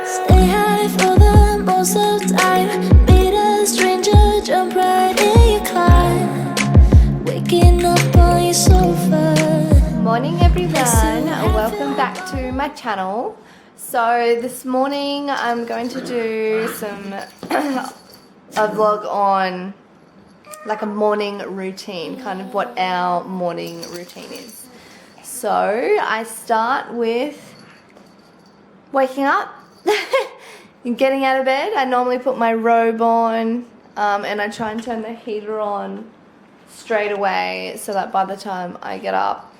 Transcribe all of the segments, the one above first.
Stay high for the most of time. Meet a stranger, jump right in your climb. Waking up on your sofa. Morning everyone, welcome back to my channel. So this morning I'm going to do a vlog on like a morning routine, kind of what our morning routine is. So I start with waking up and getting out of bed. I normally put my robe on and I try and turn the heater on straight away so that by the time I get up,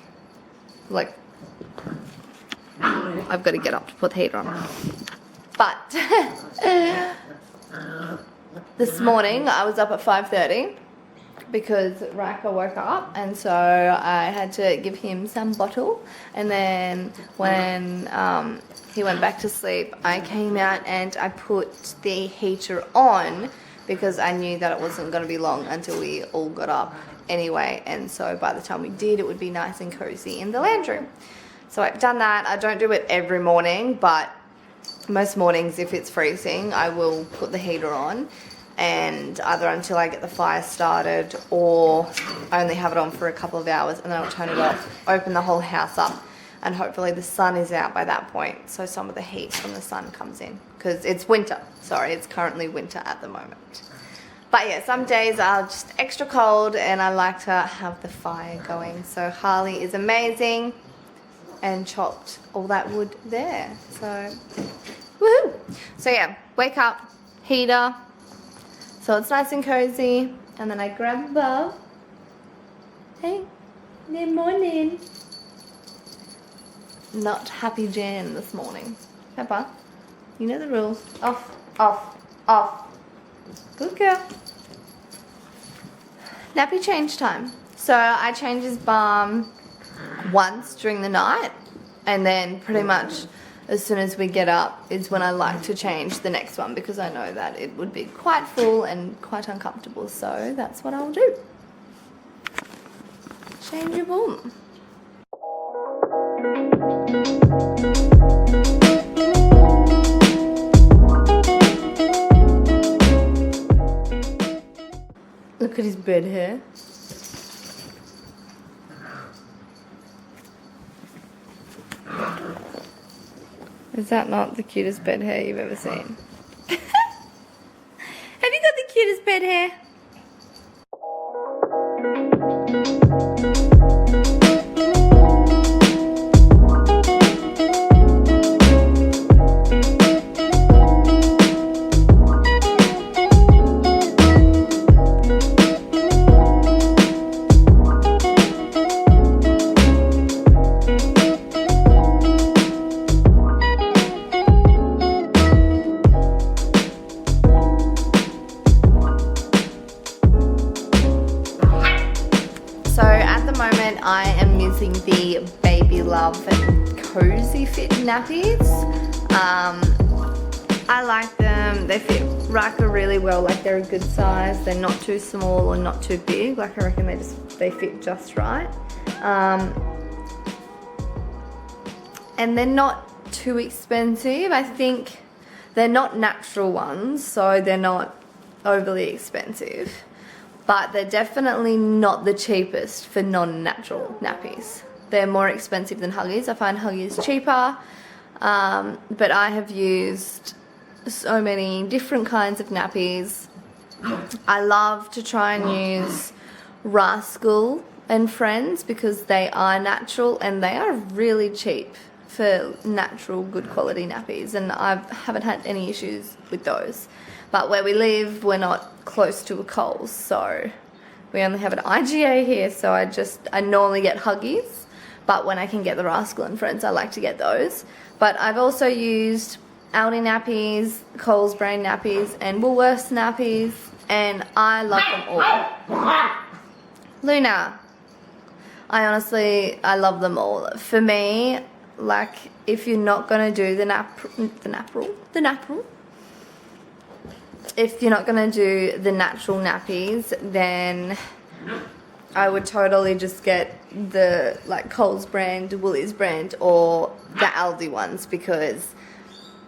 like, I've got to get up to put the heater on. But this morning I was up at 5:30 because Raka woke up, and so I had to give him some bottle, and then when he went back to sleep, I came out and I put the heater on because I knew that it wasn't going to be long until we all got up anyway, and so by the time we did, it would be nice and cozy in the lounge room. So I've done that. I don't do it every morning, but most mornings, if it's freezing, I will put the heater on, and either until I get the fire started, or I only have it on for a couple of hours and then I'll turn it off, open the whole house up, and hopefully the sun is out by that point, so some of the heat from the sun comes in, because it's winter. Sorry, it's currently winter at the moment. But yeah, some days are just extra cold and I like to have the fire going. So Harley is amazing and chopped all that wood there. So, woohoo! So yeah, wake up, heater, so it's nice and cozy, and then I grab the bulb. Hey, good morning. Not happy Jan this morning. Pepper, you know the rules. Off, off, off. Good girl. Nappy change time. So I change his balm once during the night, and then pretty much as soon as we get up is when I like to change the next one, because I know that it would be quite full and quite uncomfortable. So that's what I'll do. Change your balm. Look at his bed hair. Is that not the cutest bed hair you've ever seen? Have you got the cutest bed hair? I am using the Baby Love and Cozy Fit nappies. I like them. They fit Raka really well. Like, they're a good size. They're not too small or not too big. Like, I reckon they fit just right. And they're not too expensive. I think they're not natural ones, so they're not overly expensive. But they're definitely not the cheapest for non-natural nappies. They're more expensive than Huggies. I find Huggies cheaper, but I have used so many different kinds of nappies. I love to try and use Rascal and Friends because they are natural and they are really cheap for natural, good quality nappies, and I haven't had any issues with those. But where we live, we're not close to a Coles, so we only have an IGA here, so I normally get Huggies, but when I can get the Rascal and Friends, I like to get those. But I've also used Aldi nappies, Coles brand nappies, and Woolworths nappies, and I love them all. Luna, I love them all. For me, like, if you're not going to do if you're not going to do the natural nappies, then I would totally just get the like Coles brand, Woolies brand, or the Aldi ones, because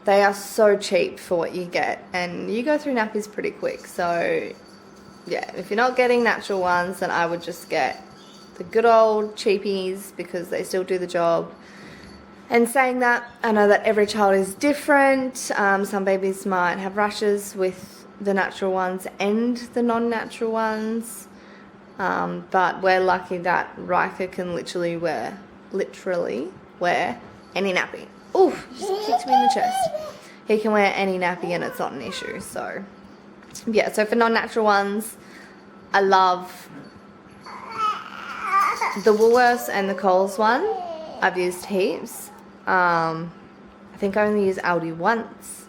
they are so cheap for what you get, and you go through nappies pretty quick. So yeah, if you're not getting natural ones, then I would just get the good old cheapies because they still do the job. And saying that, I know that every child is different. Some babies might have rashes with the natural ones and the non-natural ones. But we're lucky that Riker can literally wear any nappy. Oof, just kicked me in the chest. He can wear any nappy and it's not an issue. So yeah, so for non-natural ones, I love the Woolworths and the Coles one. I've used heaps. I think I only used Aldi once.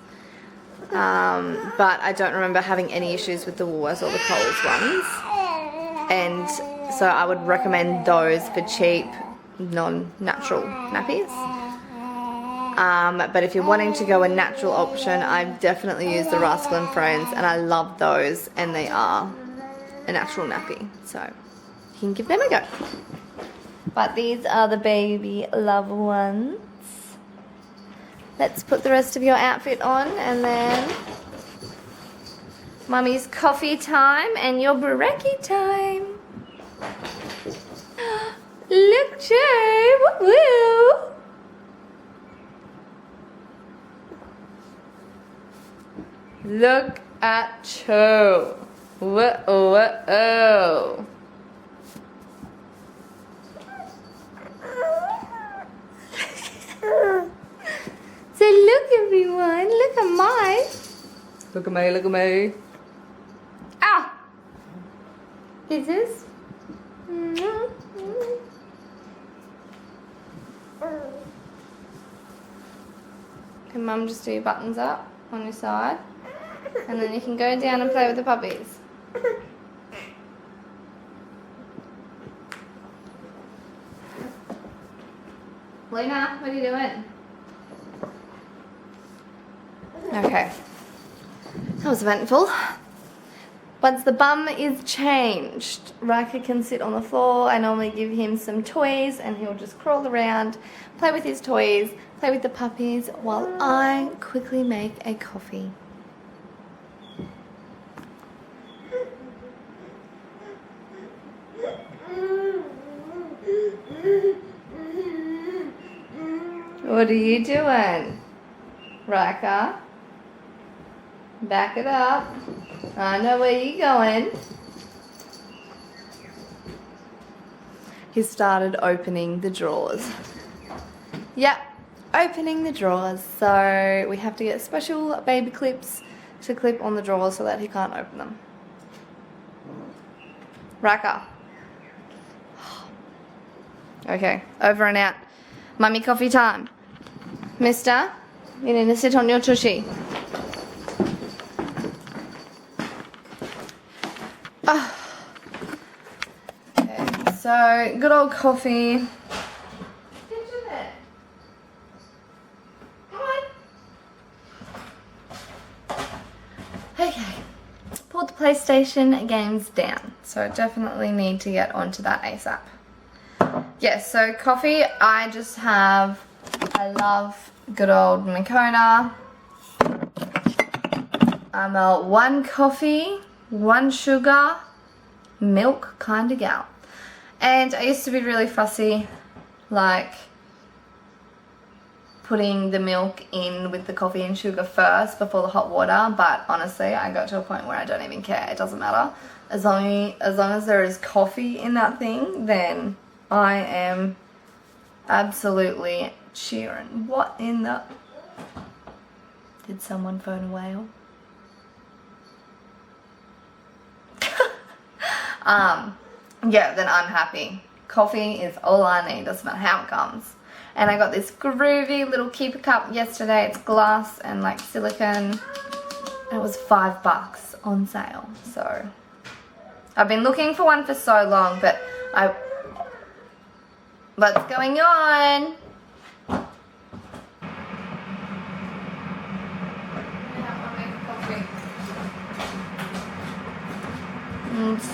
But I don't remember having any issues with the Woolworths or the Coles ones. And so I would recommend those for cheap, non-natural nappies. But if you're wanting to go a natural option, I've definitely used the Rascal and Friends, and I love those, and they are a natural nappy, so you can give them a go. But these are the baby love ones. Let's put the rest of your outfit on, and then Mummy's coffee time and your brekkie time. Look, Joe! Woo-woo! Look at Cho. Whoa. So look everyone, look at mine. Look at me. Ah! Kisses. Can Mum just do your buttons up on your side? And then you can go down and play with the puppies. Lena, what are you doing? Okay. That was eventful. Once the bum is changed, Riker can sit on the floor. I normally give him some toys and he'll just crawl around, play with his toys, play with the puppies while I quickly make a coffee. What are you doing, Riker? Back it up. I know where you're going. He started opening the drawers. Yep, opening the drawers. So we have to get special baby clips to clip on the drawers so that he can't open them. Riker. Okay, over and out. Mummy coffee time. Mister, you need to sit on your tushy. Oh. Okay, so good old coffee. Get in there. Come on. Okay, pulled the PlayStation games down, so definitely need to get onto that ASAP. Yes, so coffee, I love good old Makona. I'm a 1 coffee, 1 sugar, milk kind of gal. And I used to be really fussy, like putting the milk in with the coffee and sugar first before the hot water, but honestly I got to a point where I don't even care. It doesn't matter. As long as there is coffee in that thing, then I am absolutely cheering. What in the... Did someone phone a whale? Yeah, then I'm happy. Coffee is all I need, doesn't matter how it comes. And I got this groovy little keeper cup yesterday. It's glass and like silicone. It was $5 on sale. So I've been looking for one for so long, but what's going on?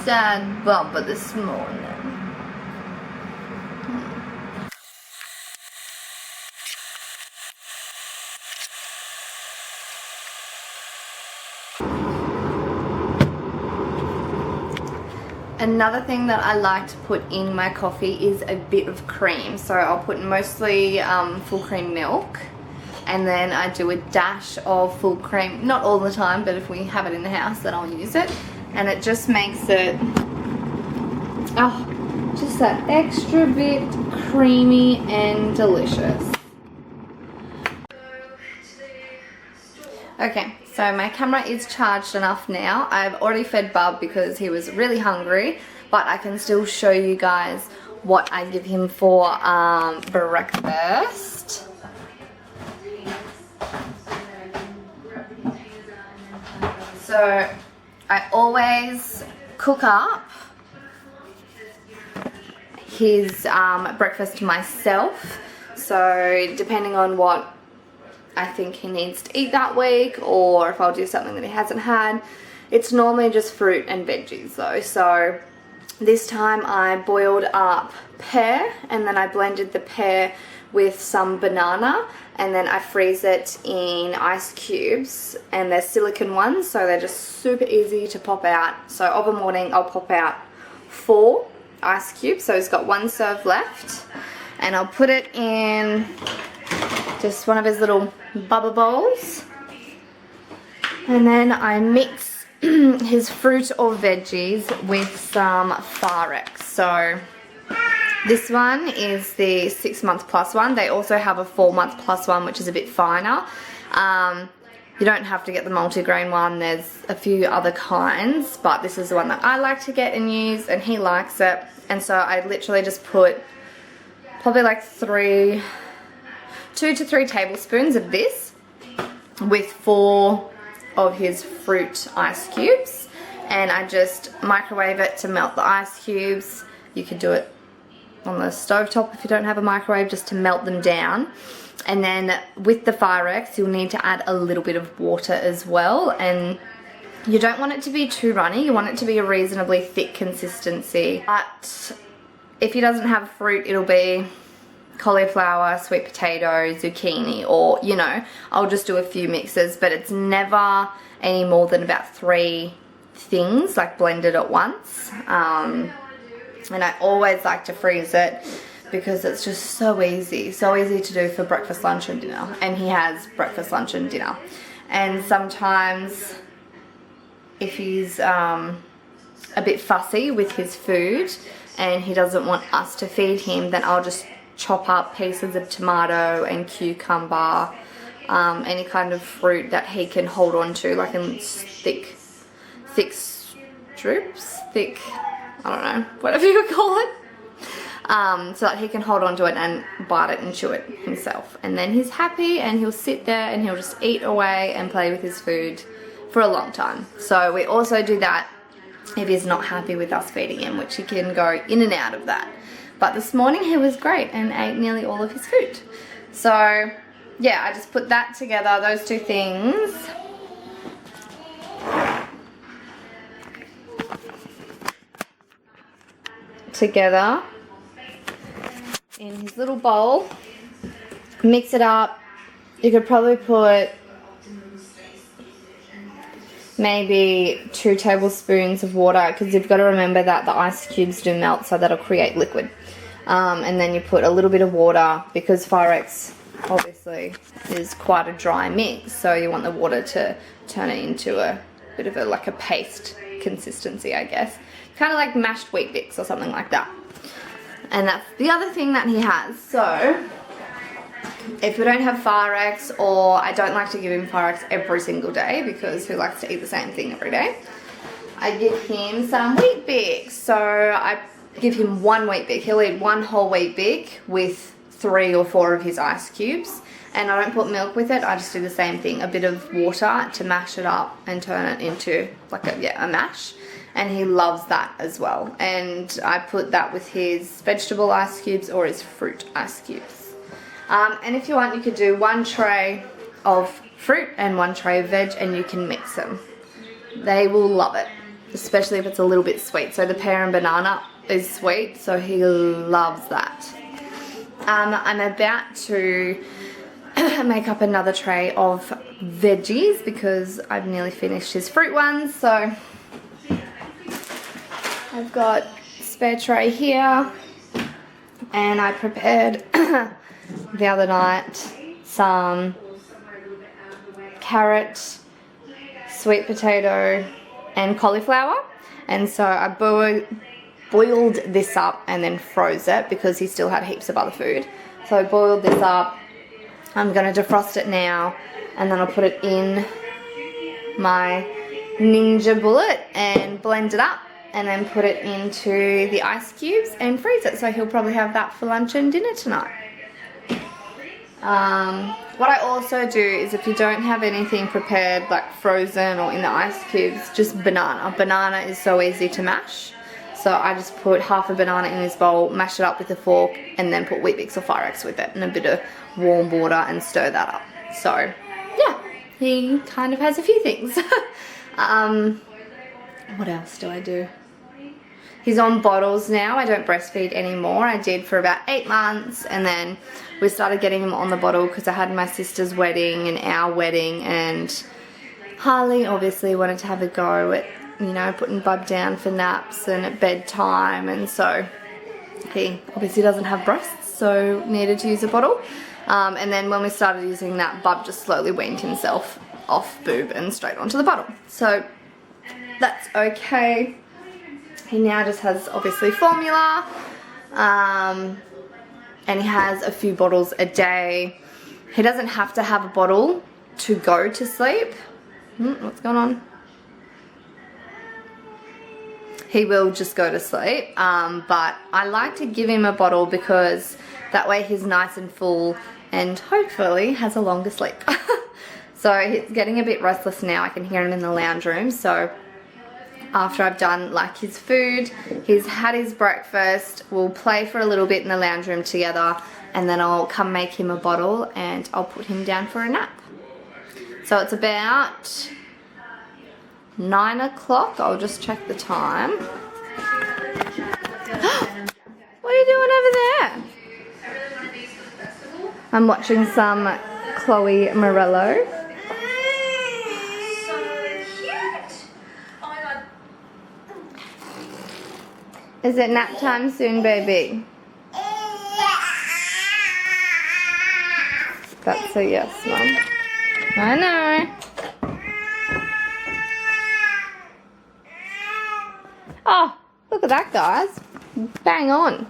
Sad bumper this morning. Another thing that I like to put in my coffee is a bit of cream. So I'll put mostly full cream milk, and then I do a dash of full cream, not all the time, but if we have it in the house then I'll use it, and it just makes it, oh, just that extra bit creamy and delicious. Okay, so my camera is charged enough now. I've already fed Bub because he was really hungry, but I can still show you guys what I give him for breakfast. So I always cook up his breakfast myself. So depending on what I think he needs to eat that week, or if I'll do something that he hasn't had, it's normally just fruit and veggies though. So this time I boiled up pear, and then I blended the pear with some banana, and then I freeze it in ice cubes, and they're silicone ones, so they're just super easy to pop out. So of a morning I'll pop out 4 ice cubes, so he's got 1 serve left, and I'll put it in just one of his little bubble bowls, and then I mix his fruit or veggies with some Farex. So this one is the 6-month plus one. They also have a 4-month plus one, which is a bit finer. You don't have to get the multigrain one. There's a few other kinds, but this is the one that I like to get and use, and he likes it. And so I literally just put probably like 2 to 3 tablespoons of this with 4 of his fruit ice cubes, and I just microwave it to melt the ice cubes. You could do it on the stovetop if you don't have a microwave, just to melt them down. And then with the Farex you'll need to add a little bit of water as well, and you don't want it to be too runny, you want it to be a reasonably thick consistency. But if he doesn't have fruit, it'll be cauliflower, sweet potato, zucchini, or you know, I'll just do a few mixes, but it's never any more than about 3 things like blended at once. And I always like to freeze it because it's just so easy to do for breakfast, lunch and dinner, and he has breakfast, lunch and dinner. And sometimes if he's a bit fussy with his food and he doesn't want us to feed him, then I'll just chop up pieces of tomato and cucumber, any kind of fruit that he can hold on to, like in thick strips, I don't know, whatever you would call it, so that he can hold on to it and bite it and chew it himself. And then he's happy and he'll sit there and he'll just eat away and play with his food for a long time. So we also do that if he's not happy with us feeding him, which he can go in and out of that. But this morning he was great and ate nearly all of his food. So yeah, I just put that together, those 2 things. Together in his little bowl, mix it up. You could probably put maybe 2 tablespoons of water, because you've got to remember that the ice cubes do melt, so that'll create liquid. And then you put a little bit of water, because Farex obviously is quite a dry mix, so you want the water to turn it into a bit of like a paste consistency, I guess. Kind of like mashed wheat bix or something like that. And that's the other thing that he has. So if we don't have Farex, or I don't like to give him Farex every single day because he likes to eat the same thing every day, I give him some wheat bix. So I give him 1 wheat bix. He'll eat 1 whole wheat bix with 3 or 4 of his ice cubes. And I don't put milk with it, I just do the same thing, a bit of water to mash it up and turn it into like a mash. And he loves that as well. And I put that with his vegetable ice cubes or his fruit ice cubes. And if you want, you could do 1 tray of fruit and 1 tray of veg, and you can mix them. They will love it, especially if it's a little bit sweet. So the pear and banana is sweet, so he loves that. I'm about to make up another tray of veggies because I've nearly finished his fruit ones, so I I've got spare tray here, and I prepared the other night some carrot, sweet potato and cauliflower, and so I boiled this up and then froze it because he still had heaps of other food. So I boiled this up. I'm going to defrost it now, and then I'll put it in my Ninja Bullet and blend it up, and then put it into the ice cubes and freeze it. So he'll probably have that for lunch and dinner tonight. What I also do is, if you don't have anything prepared like frozen or in the ice cubes, just banana. Banana is so easy to mash. So I just put half a banana in this bowl, mash it up with a fork, and then put Weet-Bix or Firex with it and a bit of warm water and stir that up. So yeah, he kind of has a few things. What else do I do? He's on bottles now. I don't breastfeed anymore. I did for about 8 months, and then we started getting him on the bottle because I had my sister's wedding and our wedding, and Harley obviously wanted to have a go at, you know, putting Bub down for naps and at bedtime, and so he obviously doesn't have breasts, so needed to use a bottle. And then when we started using that, Bub just slowly weaned himself off boob and straight onto the bottle. So that's okay. He now just has obviously formula, and he has a few bottles a day. He doesn't have to have a bottle to go to sleep. What's going on? He will just go to sleep, but I like to give him a bottle because that way he's nice and full and hopefully has a longer sleep. So he's getting a bit restless now. I can hear him in the lounge room. So after I've done like his food, he's had his breakfast, we'll play for a little bit in the lounge room together, and then I'll come make him a bottle and I'll put him down for a nap. So it's about 9 o'clock. I'll just check the time. What are you doing over there? I'm watching some Chloe Morello. Is it nap time soon, baby? That's a yes, Mum. I know. Oh, look at that, guys. Bang on.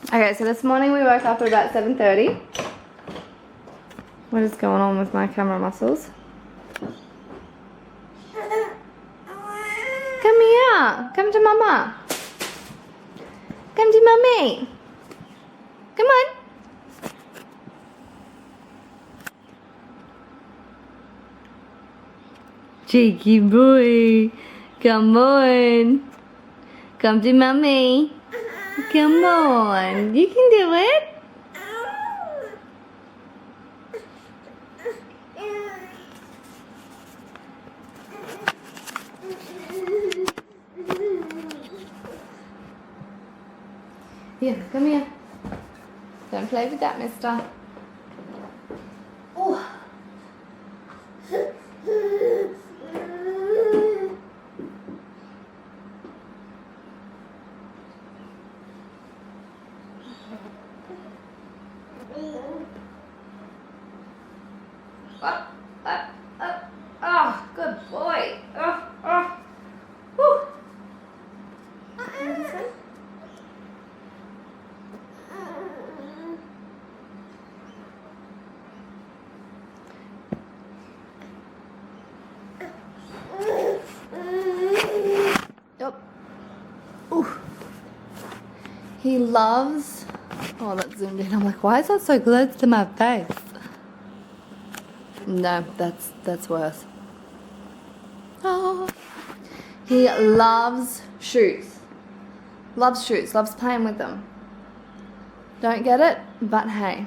Okay, so this morning we woke up at about 7:30. What is going on with my camera muscles? Come here. Come to Mama. Come to Mummy. Come on. Cheeky boy. Come on. Come to Mummy. Come on. You can do it. Here, come here. Don't play with that, mister. Oh. Up, up, up. Oh, good boy. Oh, oh. Woo. Yep. Ooh. He loves. Oh, that's zoomed in. I'm like, why is that so close to my face? No, that's worse. Oh. He loves shoes. Loves shoes. Loves playing with them. Don't get it, but hey.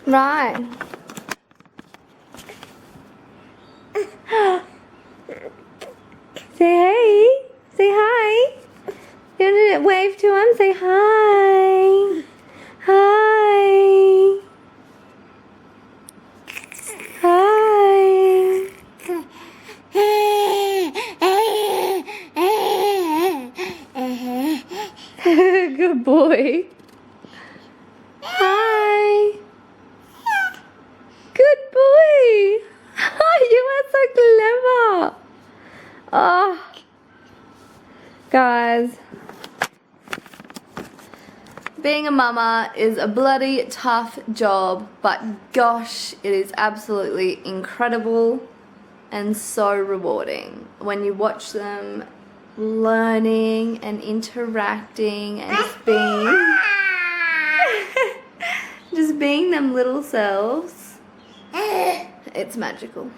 Right. Say hey. Say hi. You want to wave to him? Say hi. Hi. Hi. Good boy. Hi. Good boy. You are so clever. Oh. Guys. Being a mama is a bloody tough job, but gosh, it is absolutely incredible and so rewarding when you watch them learning and interacting and just being them little selves. It's magical.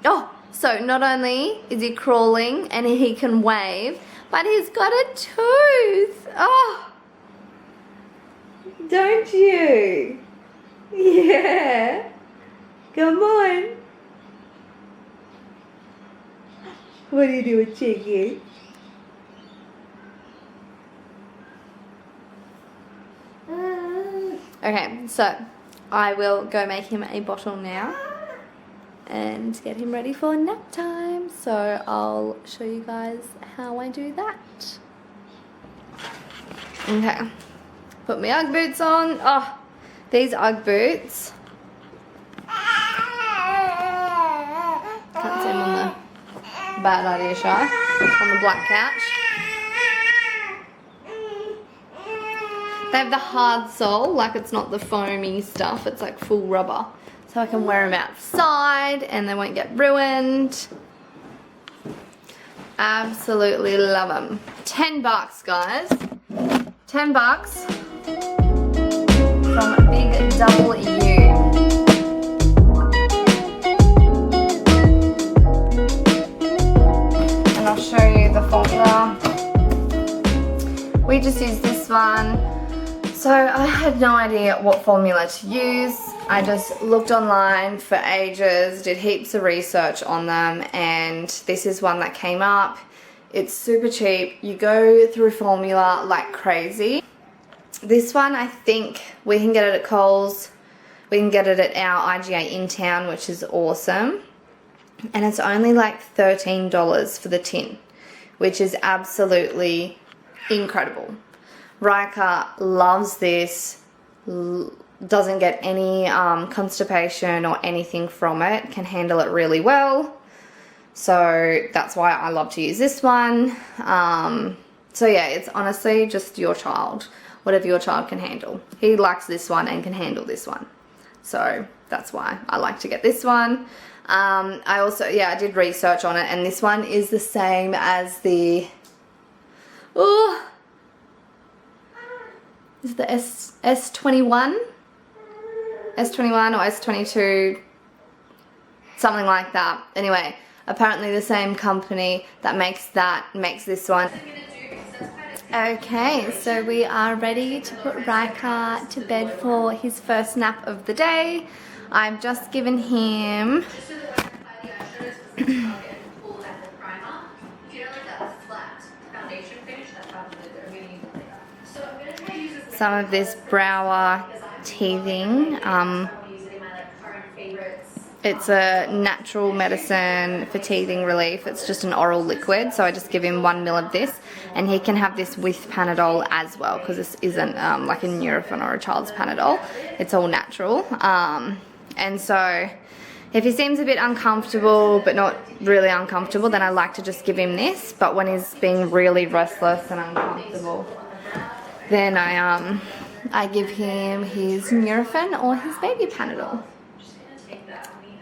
Oh, so not only is he crawling and he can wave, but he's got a tooth. Oh, don't you? Yeah. Come on. What are you doing, Chicky? Okay, so I will go make him a bottle now and get him ready for nap time. So I'll show you guys how I do that. Okay, put my Ugg boots on. Oh, these Ugg boots. Can't see them on the bad idea shy on the black couch. They have the hard sole, like it's not the foamy stuff, it's like full rubber. So I can wear them outside and they won't get ruined. Absolutely love them. $10, guys. $10 from Big W. And I'll show you the formula. We just use this one. So I had no idea what formula to use. I just looked online for ages, did heaps of research on them, and this is one that came up. It's super cheap. You go through formula like crazy. This one, I think we can get it at Coles. We can get it at our IGA in town, which is awesome. And it's only like $13 for the tin, which is absolutely incredible. Riker loves this, doesn't get any constipation or anything from it, can handle it really well. So that's why I love to use this one. So yeah, it's honestly just your child, whatever your child can handle. He likes this one and can handle this one. So that's why I like to get this one. I also, yeah, I did research on it, and this one is the same as the, is the S21? S21 or S22, something like that. Anyway, apparently the same company that makes this one. Okay, so we are ready to put Riker to bed for his first nap of the day. I've just given him some of this Brower teething. It's a natural medicine for teething relief. It's just an oral liquid, so I just give him 1 ml of this, and he can have this with Panadol as well, because this isn't like a Nurofen or a child's Panadol. It's all natural. And so if he seems a bit uncomfortable but not really uncomfortable, then I like to just give him this. But when he's being really restless and uncomfortable, then I give him his Nurofen or his baby Panadol.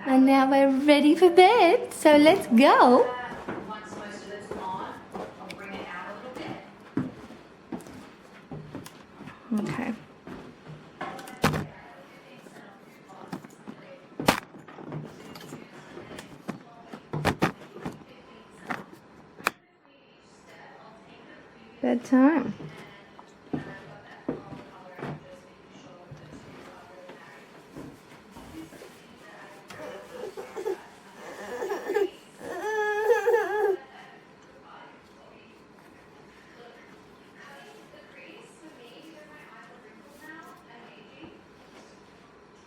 And now we're ready for bed, so let's go. Okay. Bedtime.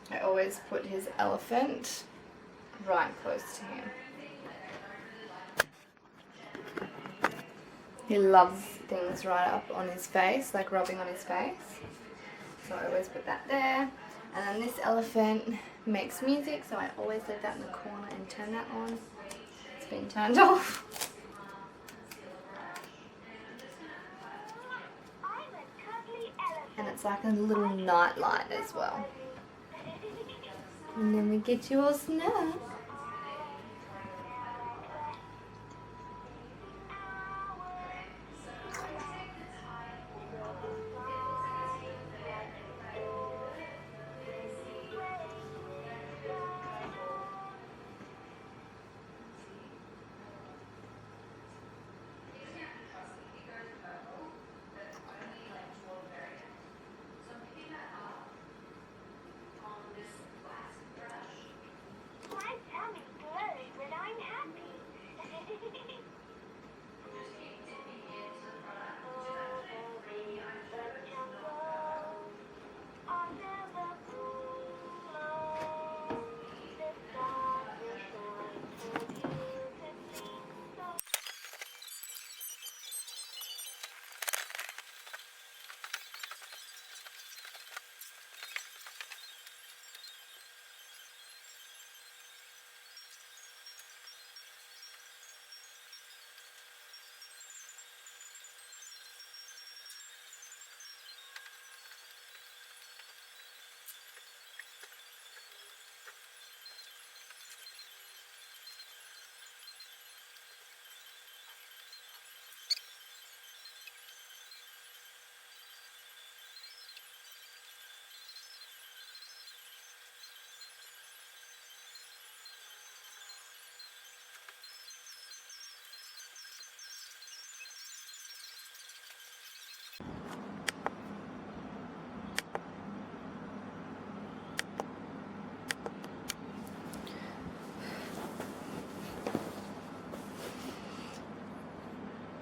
I always put his elephant right close to him. He loves things right up on his face, like rubbing on his face. So I always put that there. And then this elephant makes music, so I always leave that in the corner and turn that on. It's been turned off. And it's like a little night light as well. And then we get you all snug.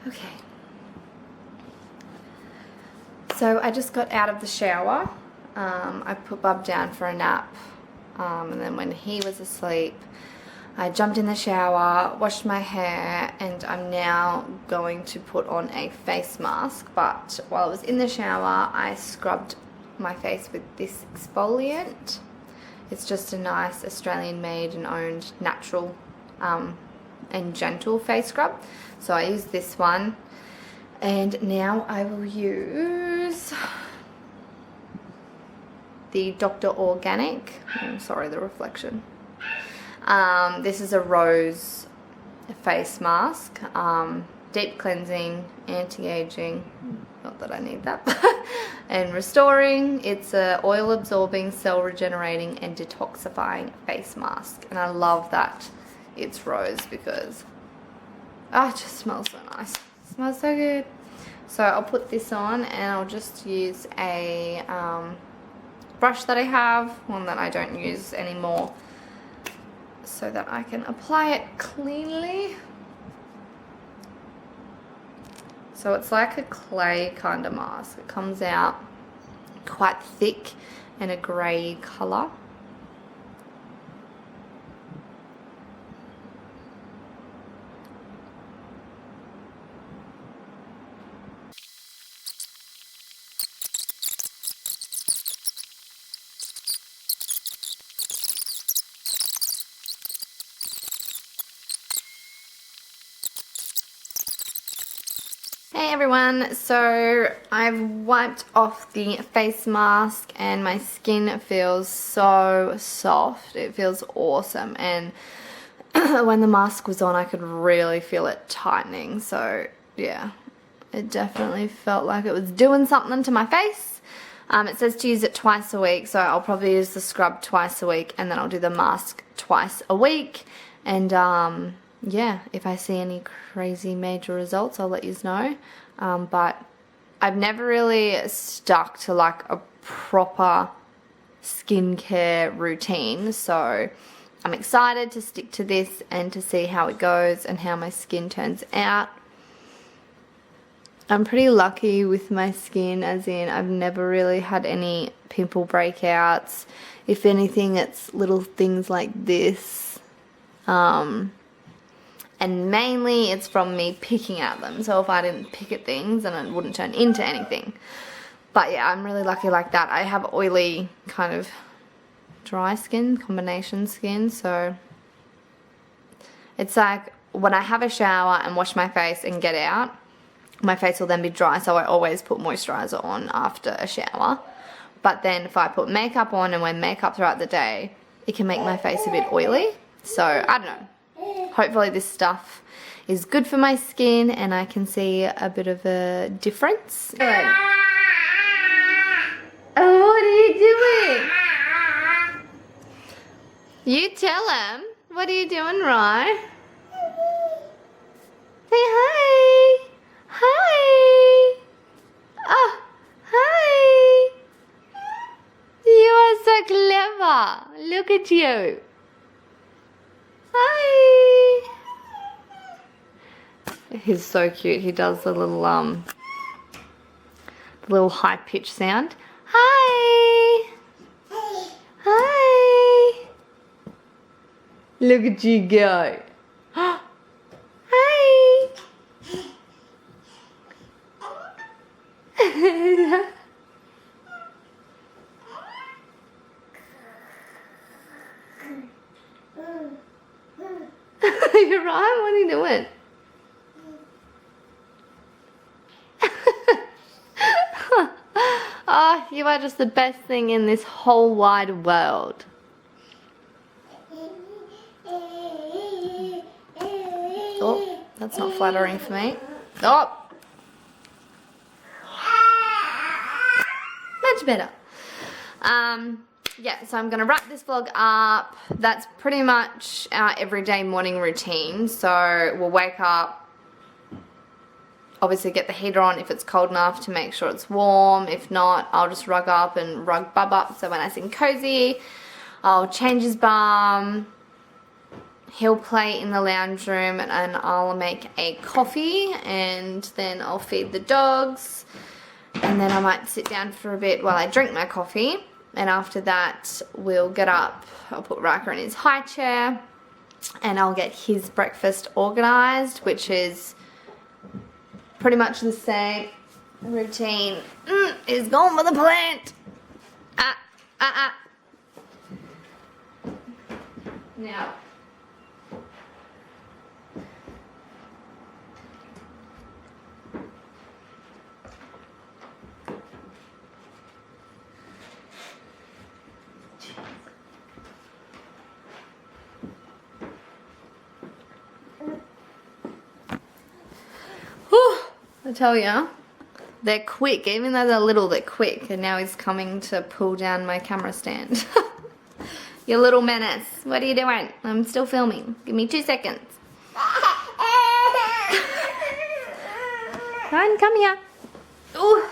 Okay. So I just got out of the shower. I put Bub down for a nap. And then when he was asleep, I jumped in the shower, washed my hair, and I'm now going to put on a face mask. But while I was in the shower, I scrubbed my face with this exfoliant. It's just a nice Australian made and owned natural and gentle face scrub. So I use this one, and now I will use the Dr. Organic. Sorry, the reflection. This is a rose face mask, deep cleansing, anti-aging, not that I need that, and restoring. It's a oil absorbing, cell regenerating and detoxifying face mask, and I love that it's rose because it just smells so nice. It smells so good. So I'll put this on, and I'll just use a brush that I have, one that I don't use anymore, so that I can apply it cleanly. So it's like a clay kind of mask. It comes out quite thick and a grey colour. Hey everyone, so I've wiped off the face mask and my skin feels so soft. It feels awesome, and when the mask was on I could really feel it tightening. So yeah, it definitely felt like it was doing something to my face. It says to use it twice a week, so I'll probably use the scrub twice a week, and then I'll do the mask twice a week. And yeah, if I see any crazy major results, I'll let you know. But I've never really stuck to like a proper skincare routine, so I'm excited to stick to this and to see how it goes and how my skin turns out. I'm pretty lucky with my skin, as in I've never really had any pimple breakouts. If anything, it's little things like this. and mainly it's from me picking at them. So if I didn't pick at things, then it wouldn't turn into anything. But yeah, I'm really lucky like that. I have oily kind of dry skin, combination skin, so it's like when I have a shower and wash my face and get out, my face will then be dry, so I always put moisturizer on after a shower. But then if I put makeup on and wear makeup throughout the day, it can make my face a bit oily. So I don't know. Hopefully this stuff is good for my skin and I can see a bit of a difference. Good. Oh, what are you doing? You tell him. What are you doing, Rye? Say hi. Hi. Oh, hi. You are so clever. Look at you. Hi. He's so cute. He does the little high pitch sound. Hi. Hi. Look at you go. Hi. You're right. What are you doing? Oh, you are just the best thing in this whole wide world. Oh, that's not flattering for me. Oh! Much better. Yeah, so I'm going to wrap this vlog up. That's pretty much our everyday morning routine. So we'll wake up, obviously get the heater on if it's cold enough to make sure it's warm. If not, I'll just rug up and rug Bub up so when I sing cozy. I'll change his bum. He'll play in the lounge room and I'll make a coffee and then I'll feed the dogs. And then I might sit down for a bit while I drink my coffee. And after that, we'll get up. I'll put Riker in his high chair and I'll get his breakfast organized, which is pretty much the same routine. He's going for the plant. Now. I tell ya, they're quick. Even though they're little, they're quick. And now he's coming to pull down my camera stand. You little menace. What are you doing? I'm still filming. Give me 2 seconds. Come here. Ooh.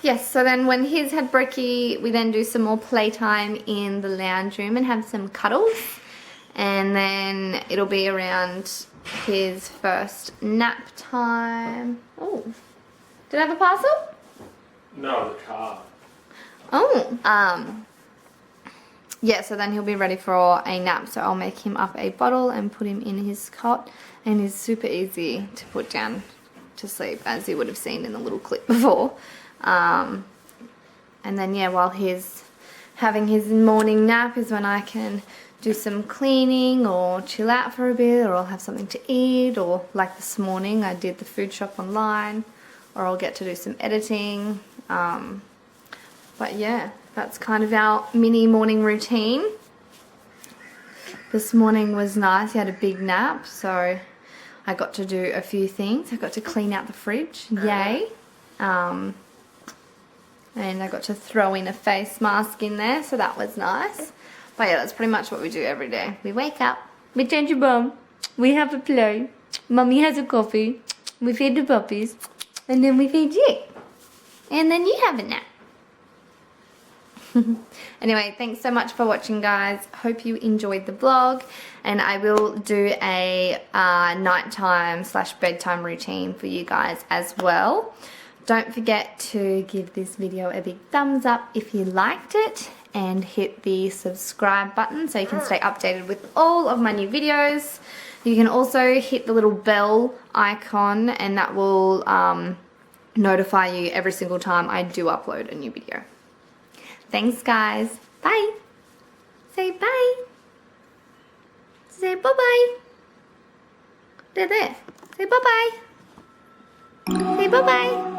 Yes, so then when he's had brekkie, we then do some more playtime in the lounge room and have some cuddles. And then it'll be around his first nap time. Oh, did I have a parcel? No, the car. Oh, yeah, so then he'll be ready for a nap. So I'll make him up a bottle and put him in his cot. And he's super easy to put down to sleep, as you would have seen in the little clip before. And then, yeah, while he's having his morning nap is when I can do some cleaning or chill out for a bit, or I'll have something to eat, or like this morning I did the food shop online, or I'll get to do some editing. But yeah, that's kind of our mini morning routine. This morning was nice. He had a big nap, so I got to do a few things. I got to clean out the fridge, yay. And I got to throw in a face mask in there, so that was nice. But yeah, that's pretty much what we do every day. We wake up, we change your bum, we have a play, Mummy has a coffee, we feed the puppies, and then we feed you. And then you have a nap. Anyway, thanks so much for watching, guys. Hope you enjoyed the vlog, and I will do a nighttime / bedtime routine for you guys as well. Don't forget to give this video a big thumbs up if you liked it, and hit the subscribe button so you can stay updated with all of my new videos. You can also hit the little bell icon and that will notify you every single time I do upload a new video. Thanks guys. Bye. Say bye. Say bye-bye. There. Say bye-bye. Say bye-bye.